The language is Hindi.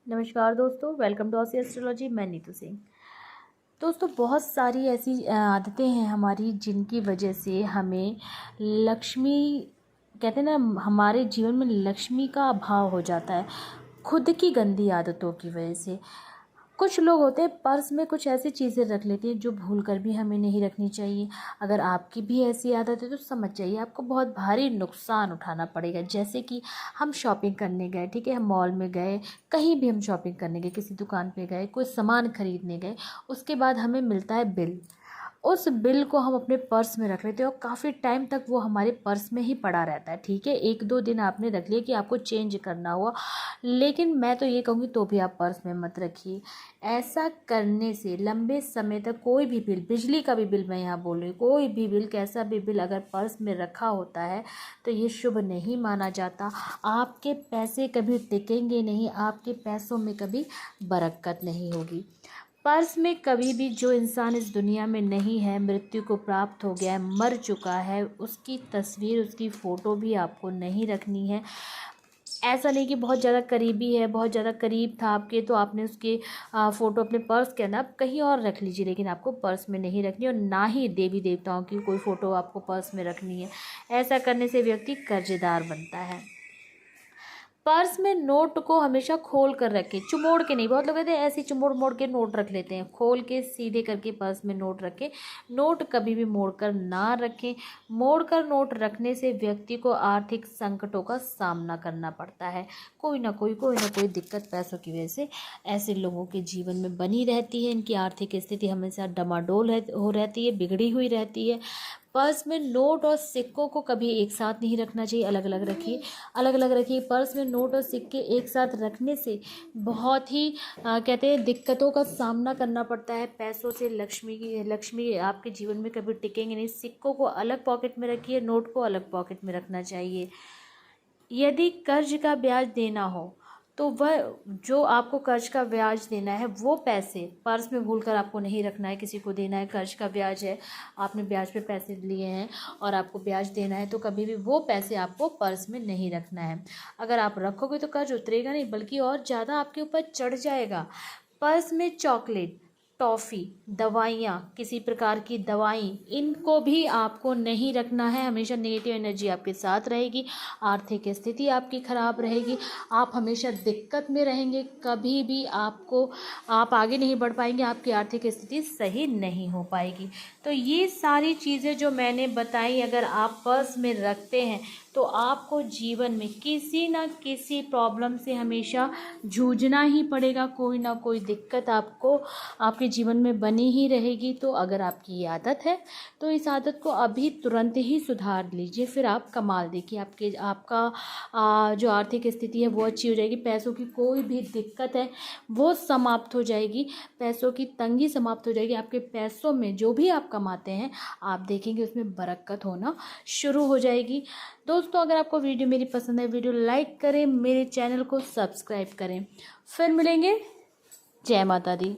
नमस्कार दोस्तों, वेलकम टू ऑसी एस्ट्रोलॉजी। मैं नीतू सिंह। दोस्तों, बहुत सारी ऐसी आदतें हैं हमारी जिनकी वजह से हमें लक्ष्मी, कहते हैं ना, हमारे जीवन में लक्ष्मी का अभाव हो जाता है खुद की गंदी आदतों की वजह से। कुछ लोग होते हैं पर्स में कुछ ऐसी चीज़ें रख लेते हैं जो भूल कर भी हमें नहीं रखनी चाहिए। अगर आपकी भी ऐसी आदत है तो समझ जाइए आपको बहुत भारी नुकसान उठाना पड़ेगा। जैसे कि हम शॉपिंग करने गए, ठीक है, हम मॉल में गए, कहीं भी हम शॉपिंग करने गए, किसी दुकान पे गए, कोई सामान खरीदने गए, उसके बाद हमें मिलता है बिल। उस बिल को हम अपने पर्स में रख लेते हैं और काफ़ी टाइम तक वो हमारे पर्स में ही पड़ा रहता है। ठीक है, 1-2 दिन आपने रख लिया कि आपको चेंज करना हुआ, लेकिन मैं तो ये कहूँगी तो भी आप पर्स में मत रखिए। ऐसा करने से लंबे समय तक कोई भी बिल, बिजली का भी बिल मैं यहाँ बोल रही हूँ, कोई भी बिल, कैसा भी बिल अगर पर्स में रखा होता है तो ये शुभ नहीं माना जाता। आपके पैसे कभी टिकेंगे नहीं, आपके पैसों में कभी बरकत नहीं होगी। पर्स में कभी भी, जो इंसान इस दुनिया में नहीं है, मृत्यु को प्राप्त हो गया है, मर चुका है, उसकी तस्वीर, उसकी फ़ोटो भी आपको नहीं रखनी है। ऐसा नहीं कि बहुत ज़्यादा करीबी है, बहुत ज़्यादा करीब था आपके तो आपने उसके फ़ोटो अपने पर्स के अंदर, आप कहीं और रख लीजिए, लेकिन आपको पर्स में नहीं रखनी। और ना ही देवी देवताओं की कोई फ़ोटो आपको पर्स में रखनी है। ऐसा करने से व्यक्ति कर्जदार बनता है। पर्स में नोट को हमेशा खोल कर रखें, चुमोड़ के नहीं। बहुत लोग कहते हैं ऐसे चुमोड़ मोड़ के नोट रख लेते हैं। खोल के सीधे करके पर्स में नोट रखें। नोट कभी भी मोड़ कर ना रखें। मोड़ कर नोट रखने से व्यक्ति को आर्थिक संकटों का सामना करना पड़ता है। कोई ना कोई दिक्कत पैसों की वजह से ऐसे लोगों के जीवन में बनी रहती है। इनकी आर्थिक स्थिति हमेशा डमाडोल हो रहती है, बिगड़ी हुई रहती है। पर्स में नोट और सिक्कों को कभी एक साथ नहीं रखना चाहिए, अलग अलग रखिए, अलग अलग रखिए। पर्स में नोट और सिक्के एक साथ रखने से बहुत ही कहते हैं दिक्कतों का सामना करना पड़ता है। पैसों से लक्ष्मी आपके जीवन में कभी टिकेंगे नहीं। सिक्कों को अलग पॉकेट में रखिए, नोट को अलग पॉकेट में रखना चाहिए। यदि कर्ज का ब्याज देना हो तो वह, जो आपको कर्ज का ब्याज देना है, वो पैसे पर्स में भूलकर आपको नहीं रखना है। किसी को देना है, कर्ज का ब्याज है, आपने ब्याज पे पैसे लिए हैं और आपको ब्याज देना है, तो कभी भी वो पैसे आपको पर्स में नहीं रखना है। अगर आप रखोगे तो कर्ज उतरेगा नहीं, बल्कि और ज़्यादा आपके ऊपर चढ़ जाएगा। पर्स में चॉकलेट, टॉफ़ी, दवाइयाँ, किसी प्रकार की दवाई, इनको भी आपको नहीं रखना है। हमेशा नेगेटिव एनर्जी आपके साथ रहेगी, आर्थिक स्थिति आपकी ख़राब रहेगी, आप हमेशा दिक्कत में रहेंगे, कभी भी आप आगे नहीं बढ़ पाएंगे, आपकी आर्थिक स्थिति सही नहीं हो पाएगी। तो ये सारी चीज़ें जो मैंने बताई, अगर आप पर्स में रखते हैं तो आपको जीवन में किसी न किसी प्रॉब्लम से हमेशा जूझना ही पड़ेगा। कोई ना कोई दिक्कत आपको आपके जीवन में बनी ही रहेगी। तो अगर आपकी ये आदत है तो इस आदत को अभी तुरंत ही सुधार लीजिए, फिर आप कमाल देखिए, आपका जो आर्थिक स्थिति है वो अच्छी हो जाएगी। पैसों की कोई भी दिक्कत है वो समाप्त हो जाएगी, पैसों की तंगी समाप्त हो जाएगी। आपके पैसों में जो भी आप कमाते हैं, आप देखेंगे उसमें बरकत होना शुरू हो जाएगी। दोस्तों, अगर आपको वीडियो मेरी पसंद है, वीडियो लाइक करें, मेरे चैनल को सब्सक्राइब करें। फिर मिलेंगे। जय माता दी।